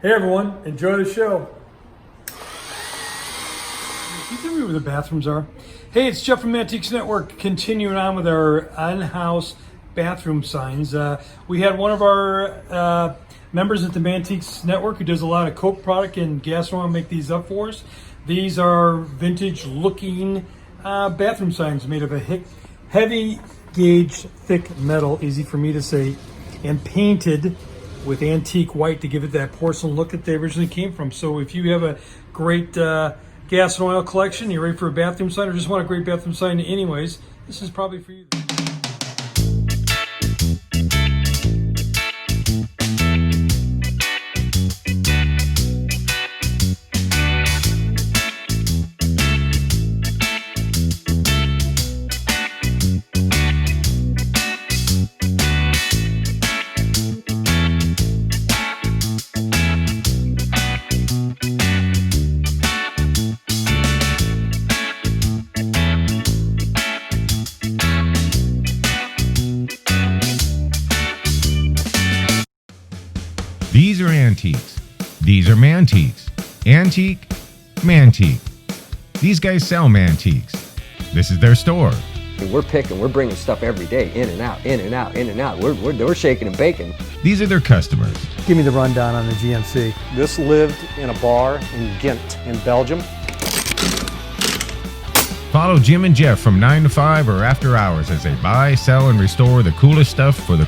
Hey everyone, enjoy the show. Can you tell me where the bathrooms are? Hey, it's Jeff from Mantiques Network, continuing on with our on-house bathroom signs. We had one of our members at the Mantiques Network who does a lot of Coke product and gas oil make these up for us. These are vintage looking bathroom signs made of a heavy gauge, thick metal, easy for me to say, and painted with antique white to give it that porcelain look that they originally came from. So if you have a great gas and oil collection, you're ready for a bathroom sign, or just want a great bathroom sign anyways, this is probably for you. These are antiques. These are mantiques. Antique, mantique. These guys sell mantiques. This is their store. We're bringing stuff every day, in and out, in and out, in and out. We're shaking and baking. These are their customers. Give me the rundown on the GMC. This lived in a bar in Ghent in Belgium. Follow Jim and Jeff from 9 to 5 or after hours as they buy, sell, and restore the coolest stuff for the